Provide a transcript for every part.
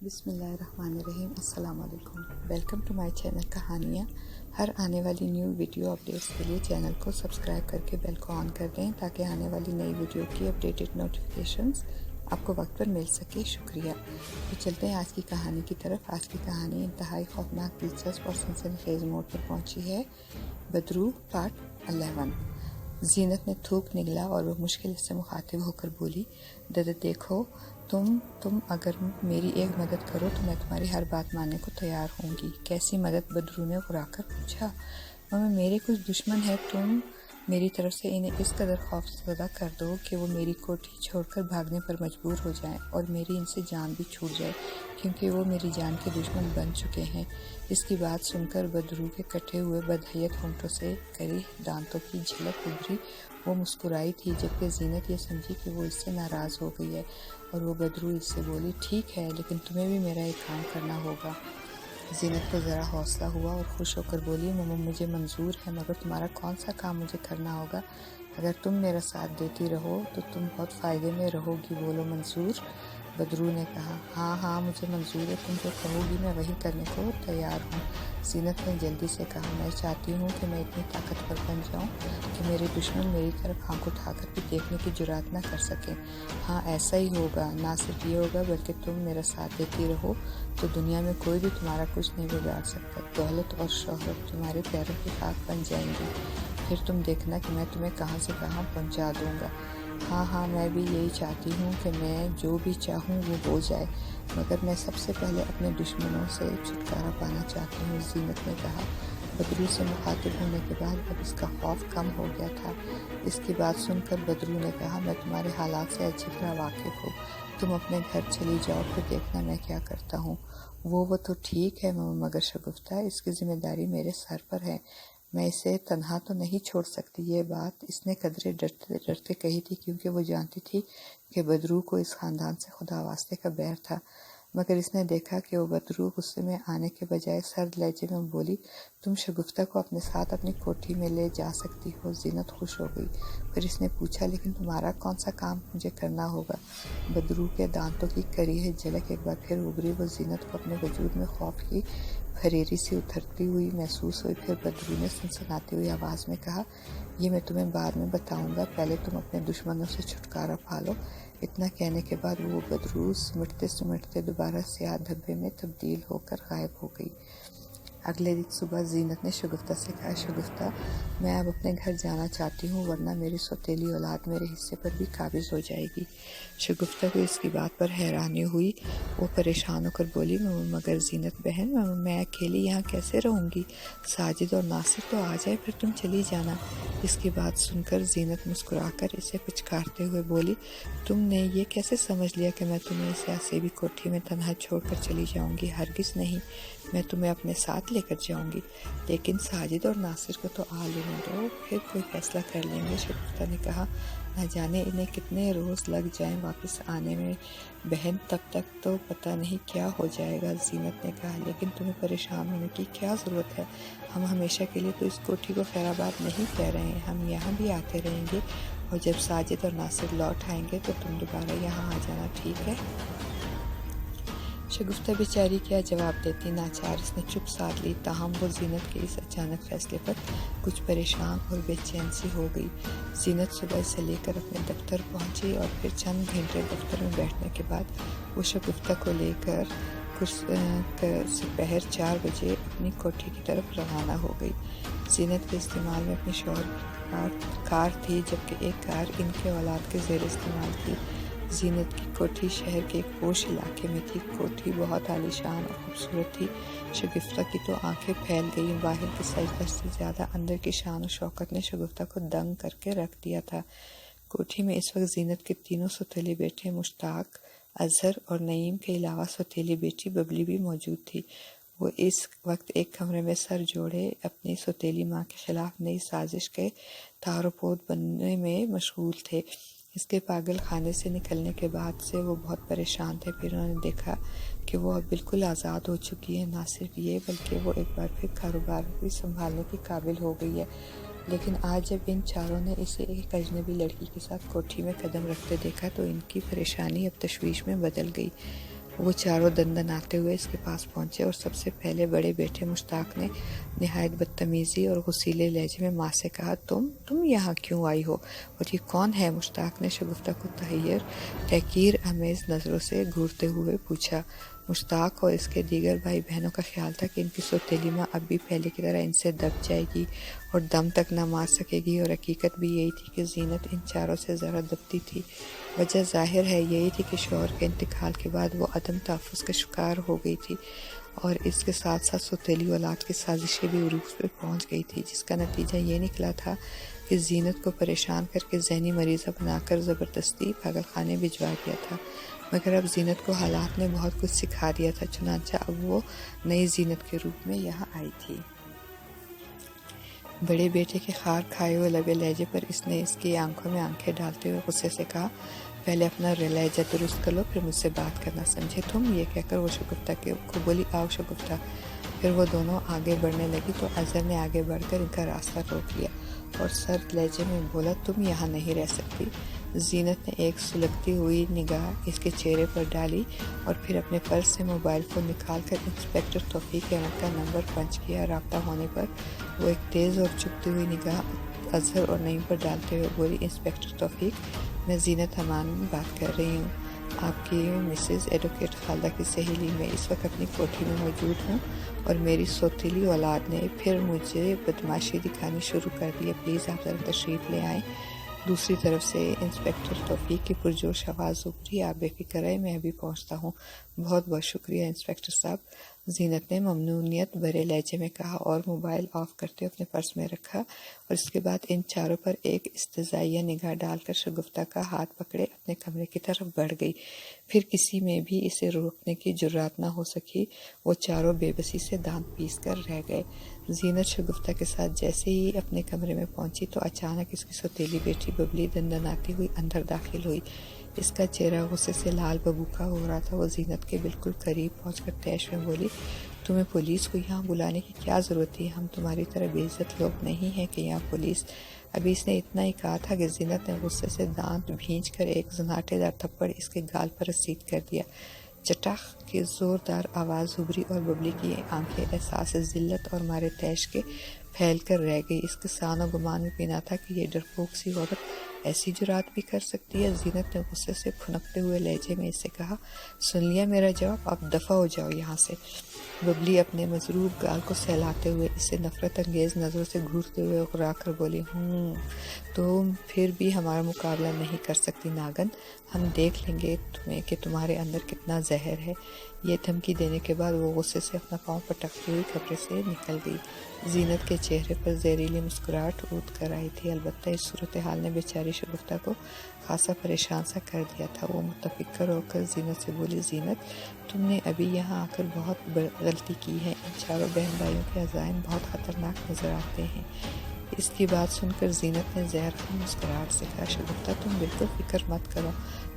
بسم اللہ الرحمن الرحیم۔ السلام علیکم، ویلکم ٹو مائی چینل کہانیاں۔ ہر آنے والی نیو ویڈیو اپڈیٹس کے لیے چینل کو سبسکرائب کر کے بیل کو آن کر دیں تاکہ آنے والی نئی ویڈیو کی اپڈیٹڈ نوٹیفیکیشنز آپ کو وقت پر مل سکے۔ شکریہ۔ تو چلتے ہیں آج کی کہانی کی طرف۔ آج کی کہانی انتہائی خوفناک، دلچسپ اور سنسنی خیز موڑ پر پہنچی ہے۔ بدرو پارٹ 11۔ زینت نے تھوک نگلا اور وہ مشکل سے مخاطب ہو کر بولی، دادا دیکھو، تم اگر میری ایک مدد کرو تو میں تمہاری ہر بات ماننے کو تیار ہوں گی۔ کیسی مدد؟ بدرو نے غرا کر پوچھا۔ ماما، میرے کچھ دشمن ہیں، تم میری طرف سے انہیں اس قدر خوف زدہ کر دو کہ وہ میری کوٹھی چھوڑ کر بھاگنے پر مجبور ہو جائیں اور میری ان سے جان بھی چھوٹ جائے، کیونکہ وہ میری جان کے دشمن بن چکے ہیں۔ اس کی بات سن کر بدرو کے کٹے ہوئے بدحیت ہونٹوں سے کری دانتوں کی جھلک ابھری۔ وہ مسکرائی تھی، جبکہ زینت یہ سمجھی کہ وہ اس سے ناراض ہو گئی ہے، اور وہ بدرو اس سے بولی، ٹھیک ہے، لیکن تمہیں بھی میرا ایک کام کرنا ہوگا۔ زینت کو ذرا حوصلہ ہوا اور خوش ہو کر بولی، ماما مجھے منظور ہے، مگر تمہارا کون سا کام مجھے کرنا ہوگا؟ اگر تم میرا ساتھ دیتی رہو تو تم بہت فائدے میں رہو گی، بولو منظور؟ بدرو نے کہا، ہاں مجھے منظور ہے، تم جو کہو گی میں وہی کرنے کو تیار ہوں۔ زینت نے جلدی سے کہا، میں چاہتی ہوں کہ میں اتنی طاقتور بن جاؤں کہ میرے دشمن میری طرف آنکھ اٹھا کر بھی دیکھنے کی جرات نہ کر سکیں۔ ہاں ایسا ہی ہوگا، نہ صرف یہ ہوگا بلکہ تم میرا ساتھ دیتی رہو تو دنیا میں کوئی بھی تمہارا کچھ نہیں بگاڑ سکتا۔ دولت اور شہرت تمہارے پیروں کی خاک بن جائیں گی، پھر تم دیکھنا کہ میں تمہیں کہاں سے کہاں پہنچا دوں گا۔ ہاں میں بھی یہی چاہتی ہوں کہ میں جو بھی چاہوں وہ ہو جائے، مگر میں سب سے پہلے اپنے دشمنوں سے چھٹکارا پانا چاہتی ہوں، زینت نے کہا۔ بدرو سے مخاطب ہونے کے بعد اب اس کا خوف کم ہو گیا تھا۔ اس کی بات سن کر بدرو نے کہا، میں تمہارے حالات سے اچھی طرح واقف ہوں، تم اپنے گھر چلی جاؤ، پھر دیکھنا میں کیا کرتا ہوں۔ وہ تو ٹھیک ہے ماما، مگر شگفتہ، اس کی ذمہ داری میرے سر پر ہے، میں اسے تنہا تو نہیں چھوڑ سکتی۔ یہ بات اس نے قدرے ڈرتے ڈرتے کہی تھی، کیونکہ وہ جانتی تھی کہ بدرو کو اس خاندان سے خدا واسطے کا بیر تھا، مگر اس نے دیکھا کہ وہ بدرو غصے میں آنے کے بجائے سرد لہجے میں بولی، تم شگفتہ کو اپنے ساتھ اپنی کوٹھی میں لے جا سکتی ہو۔ زینت خوش ہو گئی۔ پھر اس نے پوچھا، لیکن تمہارا کون سا کام مجھے کرنا ہوگا؟ بدرو کے دانتوں کی کری ہے جھلک ایک بار پھر ابھری۔ وہ زینت کو اپنے وجود میں خوف کی پھریری سی اترتی ہوئی محسوس ہوئی۔ پھر بدرو نے سنسناتی ہوئی آواز میں کہا، یہ میں تمہیں بعد میں بتاؤں گا، پہلے تم اپنے دشمنوں سے چھٹکارا پالو۔ اتنا کہنے کے بعد وہ بدرو سمٹتے سمٹتے دوبارہ سیاہ دھبے میں تبدیل ہو کر غائب ہو گئی۔ اگلے دن صبح زینت نے شگفتہ سے کہا، شگفتہ، میں اب اپنے گھر جانا چاہتی ہوں، ورنہ میری سوتیلی اولاد میرے حصے پر بھی قابض ہو جائے گی۔ شگفتہ کو اس کی بات پر حیرانی ہوئی۔ وہ پریشان ہو کر بولی، مگر زینت بہن، میں اکیلی یہاں کیسے رہوں گی؟ ساجد اور ناصر تو آ جائے، پھر تم چلی جانا۔ اس کی بات سن کر زینت مسکرا کر اسے پچکارتے ہوئے بولی، تم نے یہ کیسے سمجھ لیا کہ میں تمہیں اس عصیبی کوٹھی میں تنہا چھوڑ کر چلی جاؤں گی؟ ہرگز نہیں، میں تمہیں اپنے ساتھ لے کر جاؤں گی، لیکن ساجد اور ناصر کو تو آ لینے دو، پھر کوئی فیصلہ کر لیں گے۔ شگفتہ نے کہا، نہ جانے انہیں کتنے روز لگ جائیں واپس آنے میں بہن، تب تک تو پتہ نہیں کیا ہو جائے گا۔ زینت نے کہا، لیکن تمہیں پریشان ہونے کی کیا ضرورت ہے؟ ہم ہمیشہ کے لیے تو اس کوٹھی کو خیر آباد نہیں کہہ رہے ہیں، ہم یہاں بھی آتے رہیں گے، اور جب ساجد اور ناصر لوٹ آئیں گے تو تم دوبارہ یہاں آ جانا، ٹھیک ہے؟ شگفتہ بیچاری کیا جواب دیتی؟ ناچار اس نے چپ سادھ لی، تاہم وہ زینت کے اس اچانک فیصلے پر کچھ پریشان اور بے چین سی ہو گئی۔ زینت صبح سے لے کر اپنے دفتر پہنچی، اور پھر چند گھنٹے دفتر میں بیٹھنے کے بعد وہ شگفتہ کو لے کر سپہر 4 بجے اپنی کوٹھی کی طرف روانہ ہو گئی۔ زینت کے استعمال میں اپنے شوہر کی کار تھی، جبکہ ایک کار ان کے اولاد کے زیر استعمال تھی۔ زینت کی کوٹھی شہر کے ایک پوش علاقے میں تھی۔ کوٹھی بہت عالیشان اور خوبصورت تھی۔ شگفتہ کی تو آنکھیں پھیل گئیں، باہر کی سجدھج سے زیادہ اندر کی شان و شوکت نے شگفتہ کو دنگ کر کے رکھ دیا تھا۔ کوٹھی میں اس وقت زینت کے تینوں سوتیلے بیٹے مشتاق، اظہر اور نعیم کے علاوہ سوتیلی بیٹی ببلی بھی موجود تھی۔ وہ اس وقت ایک کمرے میں سر جوڑے اپنی سوتیلی ماں کے خلاف نئی سازش کے تار و پود بننے میں مشغول تھے۔ اس کے پاگل خانے سے نکلنے کے بعد سے وہ بہت پریشان تھے۔ پھر انہوں نے دیکھا کہ وہ اب بالکل آزاد ہو چکی ہے، نہ صرف یہ بلکہ وہ ایک بار پھر کاروبار بھی سنبھالنے کی قابل ہو گئی ہے۔ لیکن آج جب ان چاروں نے اسے ایک اجنبی لڑکی کے ساتھ کوٹھی میں قدم رکھتے دیکھا تو ان کی پریشانی اب تشویش میں بدل گئی۔ वो चारों दंदनाते हुए इसके पास पहुंचे और सबसे पहले बड़े बेटे मुश्ताक ने निहायत बदतमीजी और गुस्सीले लहजे में माँ से कहा, तुम यहाँ क्यों आई हो और ये कौन है? मुश्ताक ने शगुफ्ता को तहकीर आमेज नज़रों से घूरते हुए पूछा। मुश्ताक और इसके दीगर भाई बहनों का ख्याल था कि इनकी सौतेली माँ अब भी पहले की तरह इनसे दब जाएगी और दम तक न मार सकेगी, और हकीकत भी यही थी कि ज़ीनत इन चारों से ज़रा दबती थी। वजह ज़ाहिर है यही थी कि शौहर के इंतकाल के बाद वो अदम तहफ़्फ़ुज़ का शिकार हो गई थी और इसके साथ साथ सौतेली औलाद की साजिशें भी उरूज पर पहुँच गई थी, जिसका नतीजा ये निकला था कि ज़ीनत को परेशान करके ज़हनी मरीज़ा बनाकर ज़बरदस्ती पागल खाने भिजवा दिया था। मगर अब ज़ीनत को हालात ने बहुत कुछ सिखा दिया था, चुनांचा अब वो नई ज़ीनत के रूप में यहाँ आई थी। बड़े बेटे के खार खाए हुए लबे लहजे पर इसने इसकी आंखों में आंखें डालते हुए गुस्से से कहा, पहले अपना लहजा दुरुस्त कर लो, फिर मुझसे बात करना, समझे तुम? ये कहकर वो शगुफ्ता को बोली, आओ शगुफ्ता। फिर वो दोनों आगे बढ़ने लगी तो अज़हर ने आगे बढ़कर इनका रास्ता रोक लिया और सर्द लहजे में बोला, तुम यहाँ नहीं रह सकती। ज़ीनत ने एक सुलगती हुई निगाह इसके चेहरे पर डाली और फिर अपने पर्स से मोबाइल फ़ोन निकालकर इंस्पेक्टर तौफीक अहमद का नंबर पंच किया। राब्ता होने पर वो एक तेज़ और चुभती हुई निगाह अज़हर और नईम पर डालते हुए बोली, इंस्पेक्टर तौफीक, मैं ज़ीनत अमान बात कर रही हूँ, आपकी मिसेज़ एडवोकेट खालदा की सहेली। मैं इस वक्त अपनी कोठी में मौजूद हूँ और मेरी सौतीली औलाद ने फिर मुझे बदमाशी दिखानी शुरू कर दी है, प्लीज़ आप ज़रा तशरीफ़ ले आएँ। दूसरी तरफ से इंस्पेक्टर तौफीक की पुरजोश आवाज़ उभरी, आप बेफिक्र रहे, मैं अभी पहुंचता हूं। बहुत बहुत शुक्रिया इंस्पेक्टर साहब, ज़ीनत ने ममनूनियत भरे लहजे में कहा और मोबाइल ऑफ करते अपने पर्स में रखा और इसके बाद इन चारों पर एक इस्तज़ाइया निगाह डालकर शगुफ्ता का हाथ पकड़े अपने कमरे की तरफ बढ़ गई। फिर किसी में भी इसे रोकने की जुर्रात न हो सकी। वो चारों बेबसी से दांत पीस कर रह गए। ज़ीनत शगुफ्ता के साथ जैसे ही अपने कमरे में पहुंची तो अचानक इसकी सौतेली बेटी बबली दंदनाती हुई अंदर दाखिल हुई। इसका चेहरा गुस्से से लाल बबूका हो रहा था। वो ज़ीनत के बिल्कुल करीब पहुंचकर तैश में बोली, तुम्हें पुलिस को यहाँ बुलाने की क्या ज़रूरत थी? हम तुम्हारी तरह बेइज्जत लोग नहीं हैं कि यहाँ पुलिस। अभी इसने इतना ही कहा था कि ज़ीनत ने गुस्से से दांत भींचकर एक जनाटेदार थप्पड़ इसके गाल पर रसीद कर दिया। चटाख की ज़ोरदार आवाज़ उभरी और बबली की आंखें एहसास ज़िल्लत और मारे तैश के फैल कर रह गई। इसके सानो गुमान में बिना था कि ये डरपोक सी औरत ऐसी जुरात भी कर सकती है। ज़ीनत ने गुस्से से फुनकते हुए लहजे में इससे कहा, सुन लिया मेरा जवाब, आप दफ़ा हो जाओ यहाँ से। बबली अपने मजरूब गाल को सहलाते हुए इसे नफरत अंगेज़ नज़रों से घूरते हुए उकरा कर बोली, तुम फिर भी हमारा मुकाबला नहीं कर सकती नागन, हम देख लेंगे तुम्हें कि तुम्हारे अंदर कितना जहर है। ये धमकी देने के बाद वो गुस्से से अपना पाँव पटकती हुई कमरे से निकल गई। ज़ीनत के चेहरे पर जहरीली मुस्कुराहट उठ कर आई थी। अलबत्ता इस सूरत हाल ने बेचारी शगुफ्ता को खासा परेशान सा कर दिया था। वो मुतफिक्र होकर ज़ीनत से बोली, ज़ीनत, तुमने अभी यहाँ आकर बहुत गलती की है। इन चारों बहन भाइयों के अज़ाइम बहुत ख़तरनाक नज़र आते हैं। इसकी बात सुनकर ज़ीनत ने जहर की मुस्कुराहट से कहा, शगुफ्ता तुम बिल्कुल फिक्र मत करो,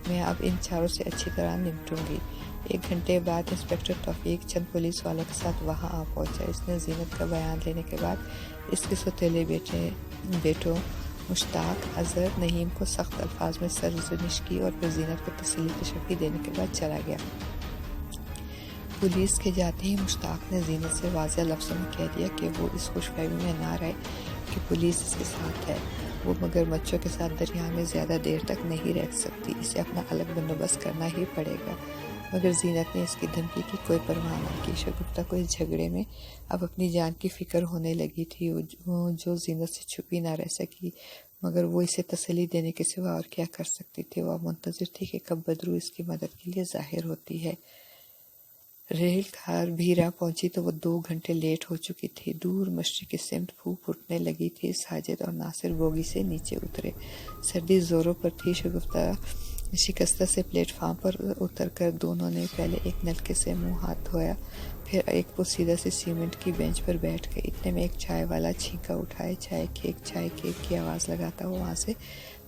मैं अब इन चारों से अच्छी तरह निपटूंगी। 1 घंटे बाद इंस्पेक्टर तौफीक चंद पुलिस वालों के साथ वहां आ पहुंचा। इसने ज़ीनत का बयान लेने के बाद इसके सौतेले बेटों मुश्ताक, अज़हर, नहीम को सख्त अल्फाज में सरज़निश की और फिर ज़ीनत को तसल्ली तशफ़ी देने के बाद चला गया। पुलिस के जाते ही मुश्ताक ने ज़ीनत से वाज़ेह लफ्ज़ों में कह दिया कि वो इस खुशफहमी में ना रहे कि पुलिस इसके साथ है। वो मगरमच्छों के साथ दरिया में ज़्यादा देर तक नहीं रह सकती, इसे अपना अलग बंदोबस्त करना ही पड़ेगा। मगर ज़ीनत ने इसकी धमकी की कोई परवाह न की। शगुफ्ता को इस झगड़े में अब अपनी जान की फ़िक्र होने लगी थी, जो ज़ीनत से छुपी ना रह सकी। मगर वो इसे तसल्ली देने के सिवा और क्या कर सकती थी। वह मुंतज़िर थी कि कब बदरू इसकी मदद के लिए ज़ाहिर होती है। रेल कार भीरा पहुंची तो वो 2 घंटे लेट हो चुकी थी। दूर मशरिक़ की सिमत फूंक उठने लगी थी। साजिद और नासिर बोगी से नीचे उतरे। सर्दी ज़ोरों पर थी। शगुफ्ता शिकस्ता से प्लेटफार्म पर उतरकर दोनों ने पहले एक नलके से मुंह हाथ धोया, फिर एक पोसीदा से सीमेंट की बेंच पर बैठ गए। इतने में एक चाय वाला छींका उठाए चाय केक की आवाज़ लगाता हुआ वहाँ से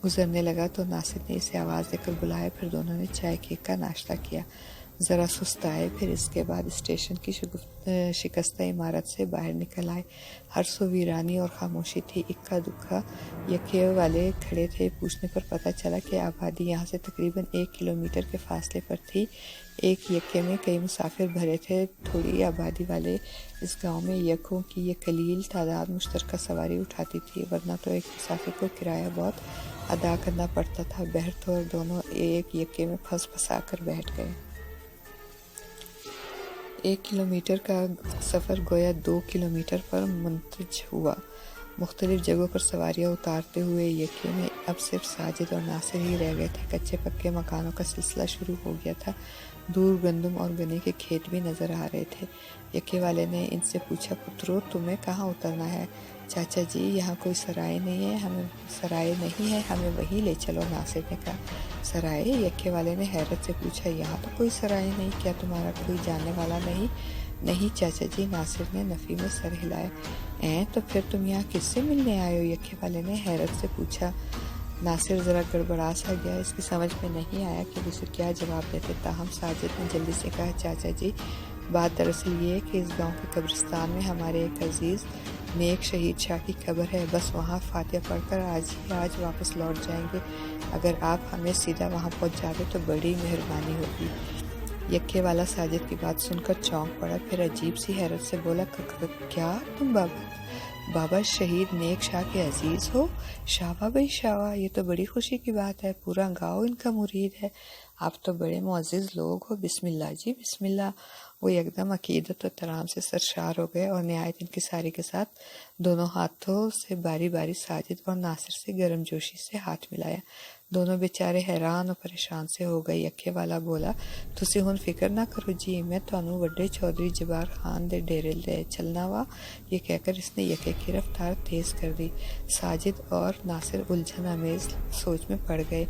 गुजरने लगा तो नासिर ने इसे आवाज़ देकर बुलाया। फिर दोनों ने चाय केक का नाश्ता किया। ذرا سستائے، پھر اس کے بعد اسٹیشن کی شکستہ عمارت سے باہر نکل آئے۔ ہر سو ویرانی اور خاموشی تھی، اکا دکا یکے والے کھڑے تھے۔ پوچھنے پر پتہ چلا کہ آبادی یہاں سے تقریباً 1 کلومیٹر کے فاصلے پر تھی۔ ایک یکے میں کئی مسافر بھرے تھے۔ تھوڑی آبادی والے اس گاؤں میں یکوں کی یہ قلیل تعداد مشترکہ سواری اٹھاتی تھی، ورنہ تو ایک مسافر کو کرایہ بہت ادا کرنا پڑتا تھا۔ بہرطور دونوں ایک یکے میں پھنس پھسا کر بیٹھ گئے۔ 1 کلومیٹر کا سفر گویا 2 کلومیٹر پر منتج ہوا۔ مختلف جگہوں پر سواریاں اتارتے ہوئے یکے میں اب صرف ساجد اور ناصر ہی رہ گئے تھے۔ کچے پکے مکانوں کا سلسلہ شروع ہو گیا تھا، دور گندم اور گنے کے کھیت بھی نظر آ رہے تھے۔ یکے والے نے ان سے پوچھا، پترو تمہیں کہاں اترنا ہے؟ چاچا جی یہاں کوئی سرائے نہیں ہے، ہمیں وہیں لے چلو، ناصر نے کہا۔ سرائے؟ یکے والے نے حیرت سے پوچھا، یہاں تو کوئی سرائے نہیں، کیا تمہارا کوئی جاننے والا نہیں؟ نہیں چاچا جی، ناصر نے نفی میں سر ہلایا۔ تو پھر تم یہاں کس سے ملنے آئے ہو؟ یکے والے نے حیرت سے پوچھا۔ ناصر ذرا گڑبڑا سا گیا، اس کی سمجھ میں نہیں آیا کہ اسے کیا جواب دیتے، تاہم ساجد نے جلدی سے کہا، چاچا جی بات دراصل یہ ہے کہ اس گاؤں کے قبرستان میں ہمارے ایک عزیز نیک شہید شاہ کی قبر ہے، بس وہاں فاتحہ پڑھ کر آج واپس لوٹ جائیں گے۔ اگر آپ ہمیں سیدھا وہاں پہنچا دیں تو بڑی مہربانی ہوگی۔ یکے والا ساجد کی بات سن کر چونک پڑا، پھر عجیب سی حیرت سے بولا، کیا تم بابا شہید نیک شاہ کے عزیز ہو؟ شابہ بھائی شابہ، یہ تو بڑی خوشی کی بات ہے، پورا گاؤں ان کا مرید ہے، آپ تو بڑے معزز لوگ ہو، بسم اللہ جی بسم اللہ۔ وہ یکدم عقیدت و احترام سے سرشار ہو گئے اور نہایت انکساری کے ساتھ دونوں ہاتھوں سے باری باری ساجد اور ناصر سے گرم جوشی سے ہاتھ ملایا۔ دونوں بیچارے حیران اور پریشان سے ہو گئے۔ یکے والا بولا، تسی ہن فکر نہ کرو جی، میں تانوں وڈے چودھری جبار خان دے ڈیرے لے چلنا وا۔ یہ کہہ کر اس نے یکے کی رفتار تیز کر دی۔ ساجد اور ناصر الجھن آمیز سوچ میں پڑ گئے۔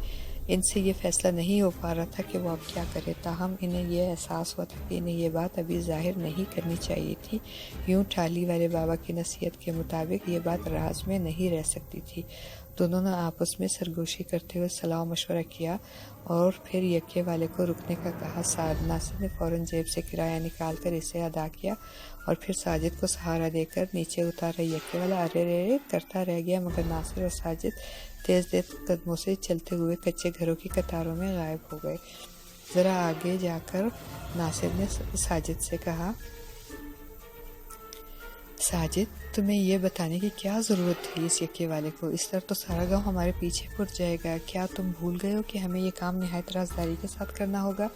ان سے یہ فیصلہ نہیں ہو پا رہا تھا کہ وہ اب کیا کرے، تاہم انہیں یہ احساس ہوا تھا کہ انہیں یہ بات ابھی ظاہر نہیں کرنی چاہیے تھی۔ یوں ٹالی والے بابا کی نصیحت کے مطابق یہ بات راز میں نہیں رہ سکتی تھی۔ دونوں نے آپس میں سرگوشی کرتے ہوئے صلاح و مشورہ کیا اور پھر یکے والے کو رکنے کا کہا۔ ناصر نے فوراً جیب سے کرایہ نکال کر اسے ادا کیا اور پھر ساجد کو سہارا دے کر نیچے اتارا۔ یکے والا ارے رے کرتا رہ گیا، مگر ناصر اور ساجد تیز قدموں سے چلتے ہوئے کچے گھروں کی قطاروں میں غائب ہو گئے۔ ذرا آگے جا کر ناصر نے ساجد سے کہا، ساجد تمہیں یہ بتانے کی کیا ضرورت تھی اس یکے والے کو؟ اس طرح تو سارا گاؤں ہمارے پیچھے پڑ جائے گا۔ کیا تم بھول گئے ہو کہ ہمیں یہ کام نہایت رازداری کے ساتھ کرنا ہوگا؟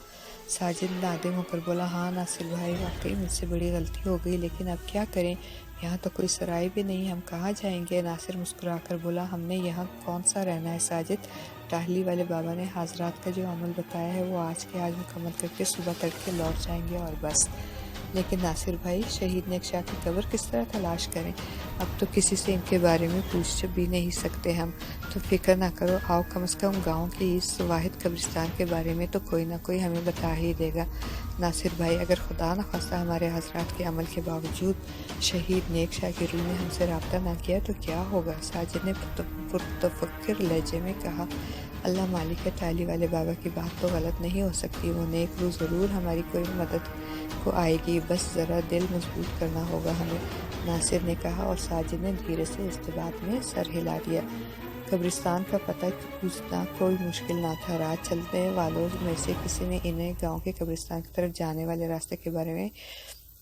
ساجد نادم ہو کر بولا، ہاں ناصر بھائی، واقعی مجھ سے بڑی غلطی ہو گئی، لیکن اب کیا کریں، یہاں تو کوئی سرائے بھی نہیں، ہم کہاں جائیں گے؟ ناصر مسکرا کر بولا، ہم نے یہاں کون سا رہنا ہے ساجد، ٹاہلی والے بابا نے حضرات کا جو عمل بتایا ہے وہ آج کے آج مکمل کر کے صبح تڑکے لوٹ جائیں گے اور بس۔ لیکن ناصر بھائی، شہید نیک شاہ کی قبر کس طرح تلاش کریں؟ اب تو کسی سے ان کے بارے میں پوچھ بھی نہیں سکتے ہم۔ تو فکر نہ کرو، آؤ کم از کم گاؤں کے اس واحد قبرستان کے بارے میں تو کوئی نہ کوئی ہمیں بتا ہی دے گا۔ ناصر بھائی، اگر خدا نخواستہ ہمارے حضرات کے عمل کے باوجود شہید نیک شاہ کی روح نے ہم سے رابطہ نہ کیا تو کیا ہوگا؟ ساجد نے پرتفکر لہجے میں کہا، اللہ مالک ہے، ٹالی والے بابا کی بات تو غلط نہیں ہو سکتی، وہ نیک روح ضرور ہماری کوئی مدد کو آئے گی، بس ذرا دل مضبوط کرنا ہوگا ہمیں، ناصر نے کہا اور ساجد نے دھیرے سے اس بات میں سر ہلا دیا۔ قبرستان کا پتہ پوچھنا کوئی مشکل نہ تھا۔ رات چلنے والوں میں سے کسی نے انہیں گاؤں کے قبرستان کی طرف جانے والے راستے کے بارے میں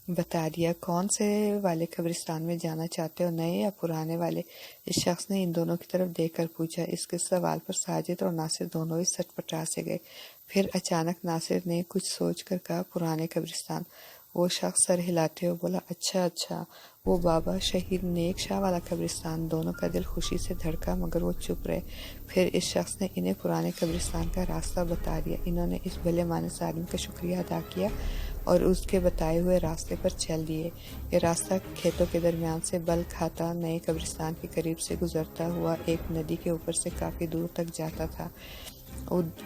بتا دیا۔ کون سے والے قبرستان میں جانا چاہتے ہو، نئے یا پرانے والے؟ اس شخص نے ان دونوں کی طرف دیکھ کر پوچھا۔ اس کے سوال پر ساجد اور ناصر دونوں ہی سٹپٹا سے گئے۔ پھر اچانک ناصر نے کچھ سوچ کر کہا، پرانے قبرستان۔ وہ شخص سر ہلاتے ہوئے بولا، اچھا، وہ بابا شہید نیک شاہ والا قبرستان۔ دونوں کا دل خوشی سے دھڑکا مگر وہ چپ رہے۔ پھر اس شخص نے انہیں پرانے قبرستان کا راستہ بتا دیا۔ انہوں نے اس بھلے مانس آدمی کا شکریہ ادا کیا اور اس کے بتائے ہوئے راستے پر چل دیے۔ یہ راستہ کھیتوں کے درمیان سے بل کھاتا نئے قبرستان کے قریب سے گزرتا ہوا ایک ندی کے اوپر سے کافی دور تک جاتا تھا۔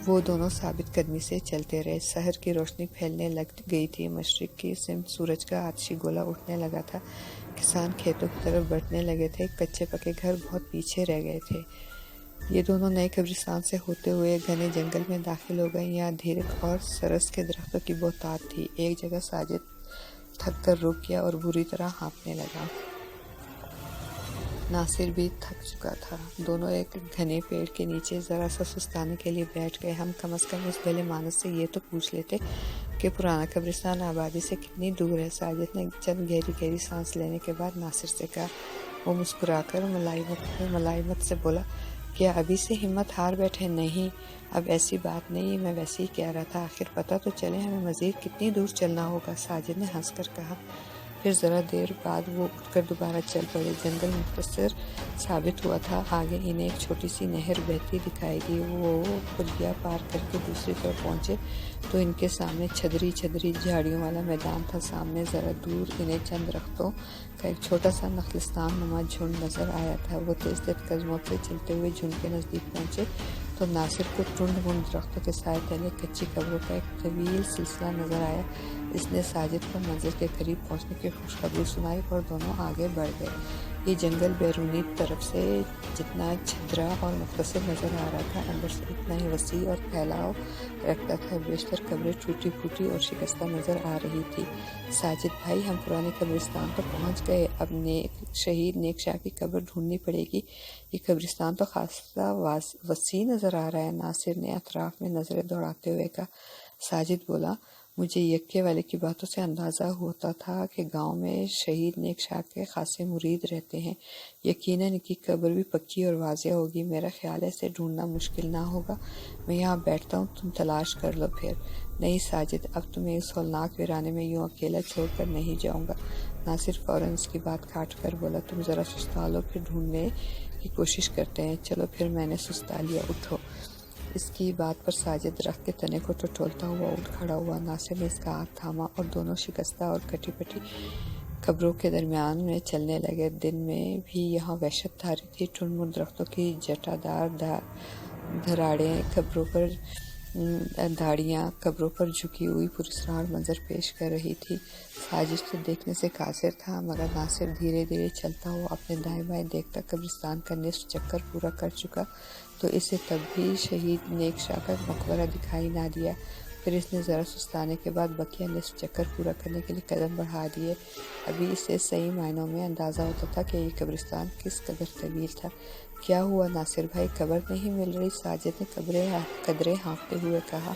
وہ دونوں ثابت قدمی سے چلتے رہے۔ سحر کی روشنی پھیلنے لگ گئی تھی، مشرق کی سمت سورج کا آتشی گولا اٹھنے لگا تھا، کسان کھیتوں کی طرف بڑھنے لگے تھے، کچے پکے گھر بہت پیچھے رہ گئے تھے۔ ये दोनों नए कब्रिस्तान से होते हुए घने जंगल में दाखिल हो गए। यहाँ धीरक और सरस के दरख्तों की बहुतायत थी। एक जगह साजिद थक कर रुक गया और बुरी तरह हाँफने लगा। नासिर भी थक चुका था। दोनों एक घने पेड़ के नीचे ज़रा सा सुस्ताने के लिए बैठ गए। हम कम से कम उस भले मानस से ये तो पूछ लेते कि पुराना कब्रिस्तान आबादी से कितनी दूर है। साजिद ने चंद गहरी गहरी सांस लेने के बाद नासिर से कहा। वो मुस्कुराकर मलाइमत से बोला, क्या अभी से हिम्मत हार बैठे? नहीं, अब ऐसी बात नहीं, मैं वैसे ही कह रहा था। आखिर पता तो चले हमें मज़ीद कितनी दूर चलना होगा। साजिद ने हंसकर कहा। फिर ज़रा देर बाद वो उठकर दोबारा चल पड़े। जंगल मुख्तसर साबित हुआ था। आगे इन्हें एक छोटी सी नहर बहती दिखाई दी। वो पुलिया पार करके दूसरी तरफ पहुँचे तो इनके सामने छदरी झाड़ियों वाला मैदान था। सामने ज़रा दूर इन्हें चंद दरख्तों का एक छोटा सा नखलिस्तान नुमा झुंड नज़र आया था। वो तेज़ कदमों से चलते हुए झुंड के नज़दीक पहुँचे तो नासिर को टुंड मुंड दरख्तों के साए तले कच्ची कब्रों का एक तवील सिलसिला नज़र आया। इसने साजिद को मंजिल के करीब पहुँचने की खुशखबरी सुनाई और दोनों आगे बढ़ गए। ये जंगल बैरूनी तरफ से जितना छिद्रा और मुख्तसर नज़र आ रहा था, अंदर से इतना ही वसी और फैलाव रखता था। बेशतर कब्रें टूटी फूटी और शिकस्ता नज़र आ रही थी। साजिद भाई, हम पुराने कब्रिस्तान पर पहुँच गए। अब शहीद नेक शाह की कब्र ढूंढनी पड़ेगी। ये कब्रिस्तान तो खासा वसी नज़र आ रहा है। नासिर ने अतराफ में नज़रें दौड़ाते हुए कहा। साजिद बोला, मुझे यक्के वाले की बातों से अंदाज़ा होता था कि गांव में शहीद नेक शाह के खासे मुरीद रहते हैं। यकीनन इनकी कब्र भी पक्की और वाज़ेह होगी। मेरा ख्याल है इसे ढूंढना मुश्किल ना होगा। मैं यहाँ बैठता हूँ, तुम तलाश कर लो। फिर नहीं साजिद, अब तुम्हें इस होलनाक वीराने में यूँ अकेला छोड़कर नहीं जाऊँगा। नासिर फ़ौरन इसकी बात काट कर बोला, तुम ज़रा सुस्ता लो, फिर ढूंढने की कोशिश करते हैं। चलो फिर मैंने सुस्ता लिया, उठो। इसकी बात पर साजिद दरख्त के तने को टटोलता हुआ उठ खड़ा हुआ। नासिर ने इसका हाथ थामा और दोनों शिकस्ता और कटी पटी कब्रों के दरमियान में चलने लगे। दिन में भी यहाँ वहशत धारी थी। टुनमुन दरख्तों की जटादार धराड़ें कब्रों पर झुकी हुई पुरस्कार मंजर पेश कर रही थी। साजिद तो देखने से कासिर था, मगर नासिर धीरे धीरे चलता हुआ अपने दाएं बाएं देखता कब्रिस्तान का निस्फ चक्कर पूरा कर चुका तो इसे तब भी शहीद नेक शाह का मकबरा दिखाई ना दिया। फिर इसने ज़रा सुस्ताने के बाद बकिया निस्फ चक्कर पूरा करने के लिए कदम बढ़ा दिए। अभी इसे सही मायनों में अंदाज़ा होता था कि ये कब्रिस्तान किस कदर तवील था। क्या हुआ नासिर भाई, कब्र नहीं मिल रही? साजिद ने कदरे हाँफते हुए कहा।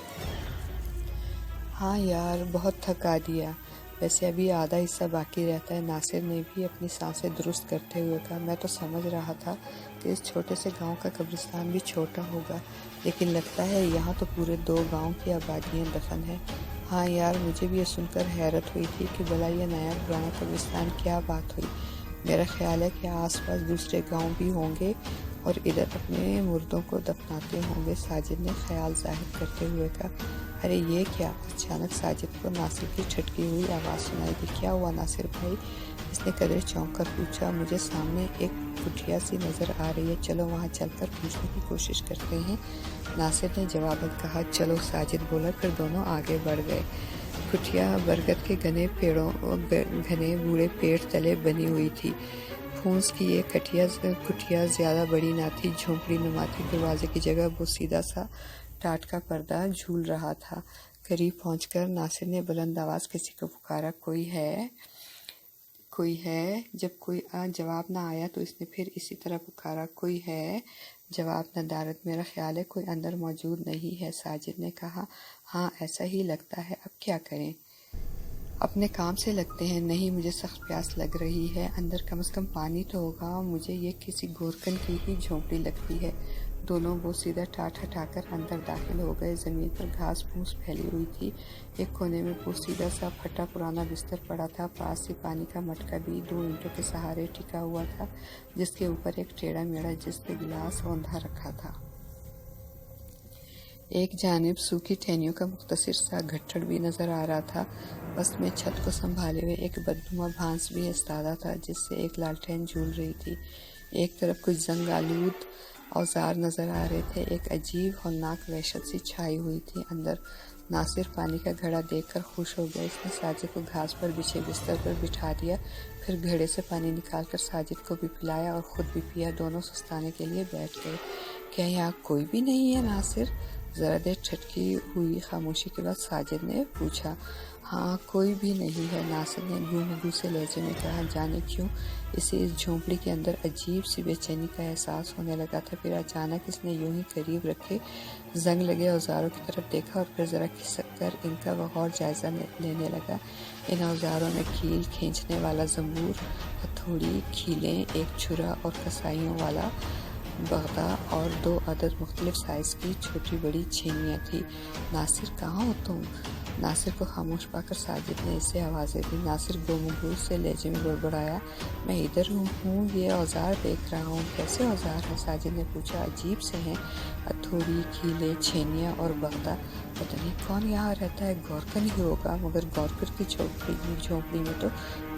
हाँ यार, बहुत थका दिया। वैसे अभी आधा हिस्सा बाकी रहता है। नासिर ने भी अपनी सांसें दुरुस्त करते हुए कहा। मैं तो समझ रहा था कि इस छोटे से गांव का कब्रिस्तान भी छोटा होगा, लेकिन लगता है यहाँ तो पूरे 2 गांव की आबादियाँ दफन हैं। हाँ यार, मुझे भी ये सुनकर हैरत हुई थी कि भला ये नया पुराना कब्रिस्तान क्या बात हुई। मेरा ख्याल है कि आसपास दूसरे गांव भी होंगे और इधर अपने मुर्दों को दफनाते होंगे। साजिद ने ख्याल जाहिर करते हुए कहा। अरे ये क्या? अचानक साजिद को नासिर की छटकी हुई आवाज़ सुनाई दी। क्या हुआ नासिर भाई? इसने कदरे चौंक कर पूछा। मुझे सामने एक कुटिया सी नज़र आ रही है, चलो वहाँ चलकर पूछने की कोशिश करते हैं। नासिर ने जवाबन कहा। चलो, साजिद बोला। फिर दोनों आगे बढ़ गए। कुटिया बरगद के घने बूढ़े पेड़ तले बनी हुई थी। फूस की ये कुटिया ज़्यादा बड़ी ना थी, झोंपड़ी नुमा थी। दरवाजे की जगह वो सीधा सा टाट का पर्दा झूल रहा था। करीब पहुंचकर नासिर ने बुलंद आवाज़ किसी को पुकारा। कोई है? जब कोई जवाब ना आया तो इसने फिर इसी तरह पुकारा। कोई है? जवाब नदारद। मेरा ख्याल है कोई अंदर मौजूद नहीं है, साजिद ने कहा। हाँ, ऐसा ही लगता है। अब क्या करें? अपने काम से लगते हैं। नहीं, मुझे सख्त प्यास लग रही है। अंदर कम से कम पानी तो होगा। मुझे ये किसी गोरकन की ही झोंपड़ी लगती है। दोनों वो सीधा टाट हटाकर अंदर दाखिल हो गए। ज़मीन पर घास फूस फैली हुई थी। एक कोने में वो सीधा सा फटा पुराना बिस्तर पड़ा था। पास ही पानी का मटका भी 2 ईंटों के सहारे टिका हुआ था, जिसके ऊपर एक टेढ़ा मेढ़ा जिसमें गिलास औंधा रखा था। एक जानिब सूखी टहनियों का मुख्तसर सा गट्ठड़ भी नज़र आ रहा था। बस में छत को संभाले हुए एक बदनुमा भांस भी इस्तादा था, जिससे एक लालटेन झूल रही थी। एक तरफ कुछ जंग आलूद औजार नज़र आ रहे थे। एक अजीब हौलनाक वहशत सी छाई हुई थी। अंदर नासिर पानी का घड़ा देखकर खुश हो गया। इसने साजिद को घास पर बिछे बिस्तर पर बिठा दिया, फिर घड़े से पानी निकालकर साजिद को भी पिलाया और ख़ुद भी पिया। दोनों सुस्ताने के लिए बैठ गए। क्या यहाँ कोई भी नहीं है नासिर? ज़रा देर ठटकी हुई खामोशी के बाद साजिद ने पूछा। हाँ, कोई भी नहीं है, नासिर ने गूंगू से लहजे में कहा। जाने क्यों इसे इस झोंपड़ी के अंदर अजीब सी बेचैनी का एहसास होने लगा था। फिर अचानक इसने यूं ही करीब रखे जंग लगे औजारों की तरफ देखा और फिर ज़रा खिसक कर इनका बगौर जायज़ा लेने लगा। इन औजारों में कील खींचने वाला ज़ंबूर, हथौड़ी, कीलें, एक छुरा और कसाइयों वाला बगदा और 2 अदद मुख्तलिफ साइज़ की छोटी बड़ी छेनियाँ थी। नासिर कहाँ हो तुम? नासिर को खामोश पाकर साजिद ने इसे आवाज़ें दी। नासिर गोमगूल से लहजे में बड़बड़ाया। मैं इधर हूँ, ये औजार देख रहा हूँ। कैसे औजार हैं? साजिद ने पूछा। अजीब से हैं, हथौड़ी, कीले, छेनियाँ और बगदा। पता नहीं कौन यहाँ रहता है, गौरकर ही होगा, मगर गौरकर की झोंपड़ी में तो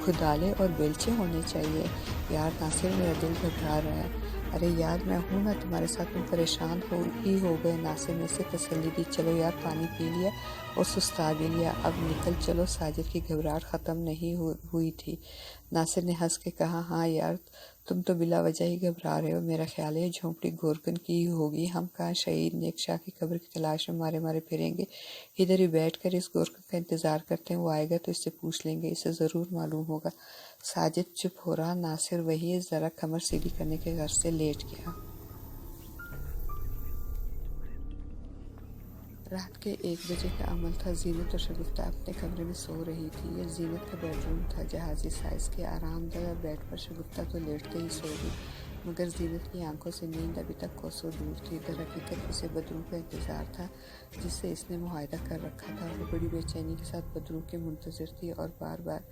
खुदाले और बेलचे होने चाहिए। यार नासिर, मेरा दिल घबरा रहा है। अरे यार, मैं हूँ ना तुम्हारे साथ, तुम परेशान हो गए। नासिर ने इसे तसल्ली दी। चलो यार, पानी पी लिया और सुस्ता भी लिया, अब निकल चलो। साजिद की घबराहट ख़त्म नहीं हुई थी। नासिर ने हंस के कहा। हाँ यार, तुम तो बिला वजह ही घबरा रहे हो। मेरा ख्याल है झोंपड़ी गोरकन की ही होगी। हम कहाँ शहीद नेक शाह की कब्र की तलाश में मारे मारे फिरेंगे। इधर ही बैठ कर इस गोरकन का इंतज़ार करते हैं। वो आएगा तो इससे पूछ लेंगे, इसे ज़रूर मालूम होगा। साजिद चुप हो रहा। नासिर वही ज़रा कमर सीधी करने के गर्ज से लेट गया। रात के 1 बजे का अमल था। जीनत और शगुफ्ता अपने कमरे में सो रही थी। यह जीनत का बेडरूम था, जहाज़ी साइज़ के आरामदायक बेड पर शगुफ्ता तो लेटते ही सो गई, मगर जीनत की आंखों से नींद अभी तक कोसों दूर थी। दरहकीकत इसे बदरू का इंतज़ार था, जिससे इसने मुआहदा कर रखा था। वो बड़ी बेचैनी के साथ बदरू के मुंतज़िर थी और बार बार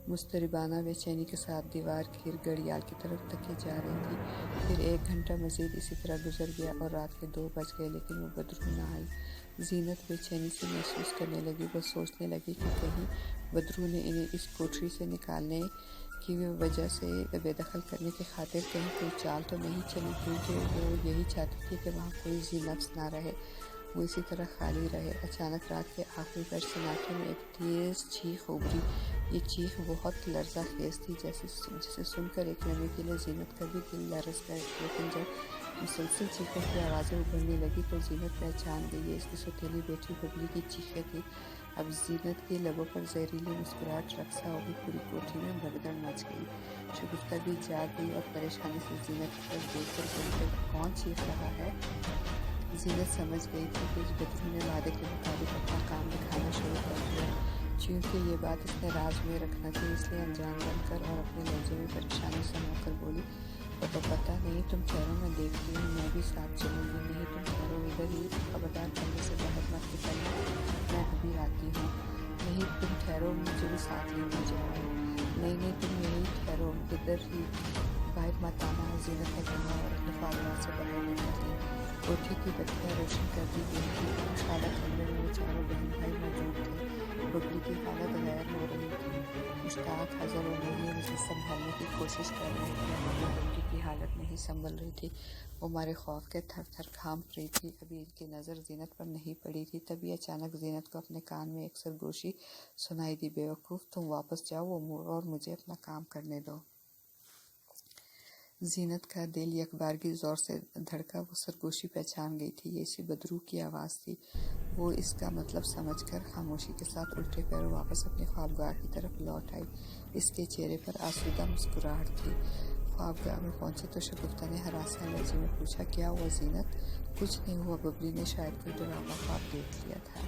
मुस्तरिबाना बेचैनी के साथ दीवार की घड़ियाल की तरफ तके जा रही थी। फिर 1 घंटा मज़ीद इसी तरह गुजर गया और रात के 2 बज गए, लेकिन वो बदरू ना आई। जीनत बेचैनी से महसूस करने लगी। वो सोचने लगी कि कहीं बदरू ने इन्हें इस कोठरी से निकालने की वजह से बेदखल करने की खातिर कहीं कोई चाल तो नहीं चली, क्योंकि वो यही चाहती थी कि वहाँ कोई जी नफ्स ना रहे, वो इसी तरह खाली रहे। अचानक रात के आखिरी पर सन्नाटे में एक तेज़ चीख उभरी। ये चीख बहुत लर्जा खेज थी, जिसे सुनकर एक लम्हे के लिए जीनत का भी दिल लरस गया। लेकिन जब मुसलसल चीखों की आवाज़ें उभरने लगी तो जीनत पहचान गई। ये इसकी सौतेली बेटी बबली की चीखें थी। अब जीनत के लबों पर जहरीली मुस्कुराहट रक्सा हो गई। पूरी कोठी में भगदड़ मच गई। शगुफ्ता भी जाग गई और परेशानी से जीनत की तरफ देखकर बोली, कौन चीख रहा है? जीनत समझ गई थी कि इस बदरू ने वादे के मुताबिक अपना काम दिखाना शुरू कर दिया। चूँकि ये बात इसने राज में रखना थी, इसलिए अनजान बनकर और अपने लहजे में परेशानी से होकर बोली, तो पता नहीं, तुम ठहरो, मैं देखती हूँ, मैं भी साथ चलूँगी। नहीं, तुम ठहरो इधर ही, खबरदार कमरे से बाहर मत निकलना, मैं अभी आती हूँ। नहीं, तुम ठहरो, मुझे भी साथ लेने जाओ। नहीं, तुम यहीं ठहरो, इधर ही, बाहर मत आना, जीनत ने कहा और अपने फालवार से बाहर निकली। कोठी की बत्तियाँ रोशन कर दी गई थी। खुशहाल कमरे में वो चारों बहन भाई मौजूद थे। बबली की हालत गैर हो रही थी। मुश्ताक, हज़र और नईम उसे संभालने की कोशिश कर रहे थे, मगर बबली की हालत नहीं संभल रही थी। वो हमारे खौफ के थर थर कांप रही थी। अभी इनकी नज़र जीनत पर नहीं पड़ी थी। तभी अचानक जीनत को अपने कान में एक सरगोशी सुनाई दी। बेवकूफ़, तुम वापस जाओ और मुझे अपना काम करने दो। जीनत का दिल यकबारगी ज़ोर से धड़का। वो सरगोशी पहचान गई थी। ये इसी बदरू की आवाज़ थी। वो इसका मतलब समझकर खामोशी के साथ उल्टे पैर वापस अपनी ख्वाबगाह की तरफ लौट आई। इसके चेहरे पर आसूदा मुस्कुराहट थी। ख्वाबगाह में पहुंचे तो शगुफ्ता ने हरासा लहजे में पूछा, क्या हुआ जीनत? कुछ नहीं हुआ, बबली ने शायद कोई डरावना ख्वाब देख लिया था।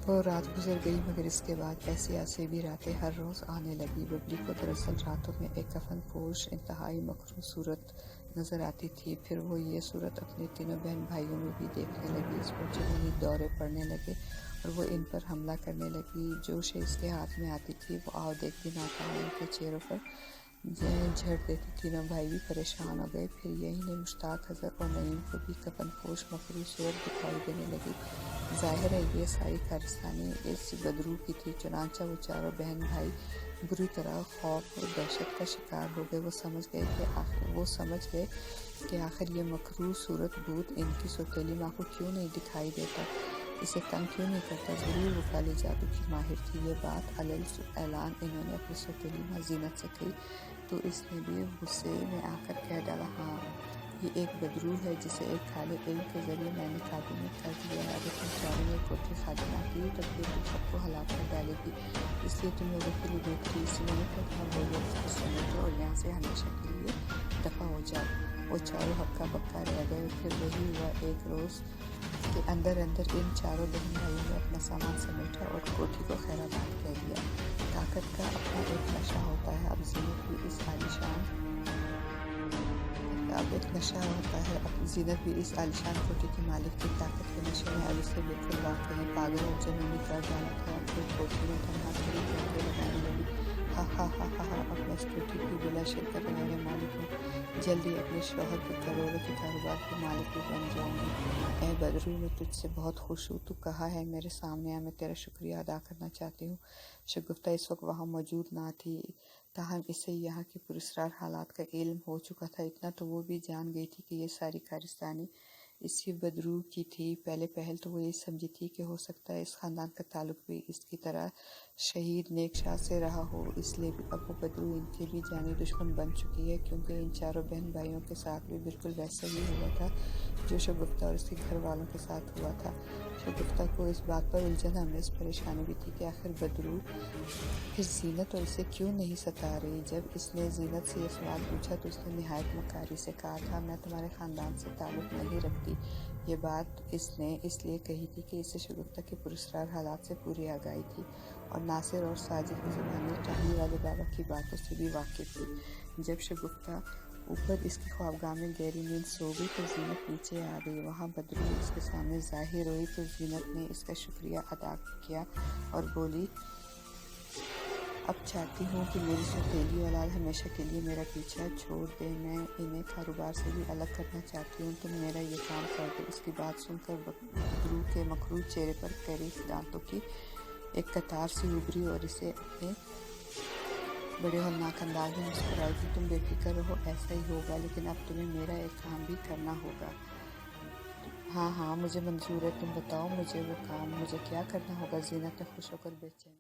वो रात गुजर गई, मगर इसके बाद ऐसी भी रातें हर रोज़ आने लगी। बबली को दरअसल रातों में एक कफन पोश इंतहाई मकरूह सूरत नज़र आती थी। फिर वो ये सूरत अपने तीनों बहन भाइयों में भी देखने लगी। इस पर जुनूनी दौरे पड़ने लगे और वो इन पर हमला करने लगी। जो शे इसके हाथ में आती थी वो आओ देखती नाकाम इनके चेहरों पर झड़ देती। तीनों भाई भी परेशान हो गए। फिर यही ने मुश्ताक, हज़र और नईम को भी कफन पोश मकरूह सूरत दिखाई देने लगी। ज़ाहिर है ये सारी कारस्तानी इस बदरू की थी। चुनांचा वो चारों बहन भाई बुरी तरह खौफ और दहशत का शिकार हो गए। वो समझ गए कि आखिर ये मकरूह सूरत भूत इनकी सौतेली माँ को क्यों नहीं दिखाई देता। इसे तंग क्यों नहीं करता, ज़रूर वो काले जादू की माहिर थी। ये बात अलल ऐलान इन्होंने अपनी सौतेली माँ ज़ीनत से कही तो इसने भी गुस्से में आकर कह डाला, हाँ ये एक बदरू है जिसे एक काले इल्म के ज़रिए मैंने काबू में कर दिया है। अगर तुम चारों में कोठरी खादिम आती हो तो फिर तुम सबको हलाक कर डालेगी, इसलिए तुम लोगों के लिए बेहतरी इसलिए नहीं करता बोलो समेटो और यहाँ से हमेशा के लिए दफ़ा हो जाओ। वो चारों हक्का बक्का रह गए। फिर वही हुआ, एक रोज़ के अंदर अंदर इन चारों बहन भाइयों ने अपना सामान समेटा और कोठी को खैराबाद कह दिया। ताकत का अपना एक नशा होता है। अब ज़ीनत भी इस आलिशान कोठी के मालिक की ताकत के नशे में अब इसे बिल्कुल वाकई पागल और जुनूनी कर डाला था। फिर कोठी में तन्हा खड़ी करके लगाने लगी, हा हा हा हा हा, अब मैं इस कोठी की बिला शिरकत वाले मालिक हूँ, जल्दी अपने शौहर के करोड़ों के कारोबार के मालिक भी बन जाऊंगी। ए बदरू, मैं तुझसे बहुत खुश हूँ, तू कहा है मेरे सामने आ, मैं तेरा शुक्रिया अदा करना चाहती हूँ। शगुफ्ता इस वक्त वहाँ मौजूद ना थी, ताहम इसे यहाँ के पुरस्कार हालात का इल्म हो चुका था। इतना तो वो भी जान गई थी कि ये सारी कारस्तानी इसी बदरू की थी। पहले पहल तो वो ये समझी थी कि हो सकता है इस ख़ानदान का ताल्लुक भी इसकी तरह शहीद नेकशाह से रहा हो, इसलिए भी अब वो बदरू इनकी भी जानी दुश्मन बन चुकी है, क्योंकि इन चारों बहन भाइयों के साथ भी बिल्कुल वैसा ही हुआ था जो शगुफ्ता और उसके घर वालों के साथ हुआ था। शगुफ्ता को इस बात पर उलझन हमेश परेशानी भी थी कि आखिर बदरू फिर ज़ीनत और इसे क्यों नहीं सता रही। जब इसने ज़ीनत से ये सवाल पूछा तो उसने निहायत मकारी से कहा था, मैं तुम्हारे ख़ानदान से ताल्लुक़ नहीं रखती। ये बात इसने इसलिए कही थी कि इसे शगुफ्ता के पुरस्कार हालात से पूरी आगाही थी और नासिर और साजिद की ज़बानी टहनी वाले बाबा की बातों से भी वाकिफ़ थी। जब शगुफ्ता ऊपर इसकी ख्वाबगाह में गहरी नींद सो गई तो ज़ीनत नीचे आ गई। वहाँ बदरू इसके सामने ज़ाहिर हुई तो ज़ीनत ने इसका शुक्रिया अदा किया और बोली, अब चाहती हूँ कि मेरी सौतेली औलाद हमेशा के लिए मेरा पीछा छोड़ दे। मैं इन्हें कारोबार से भी अलग करना चाहती हूँ, तुम मेरा ये काम कर दो। इसकी बात सुनकर बदरू के मखरूज चेहरे पर कड़ी दांतों की एक कतार सी उभरी और इसे अपने बड़े होलनाक अंदाज में मुस्कुराई थी, तुम बेफिक्र रहो, ऐसा ही होगा, लेकिन अब तुम्हें मेरा एक काम भी करना होगा। हाँ हाँ मुझे मंजूर है, तुम बताओ मुझे वो काम, मुझे क्या करना होगा? ज़ीनत ने खुश होकर बेचैन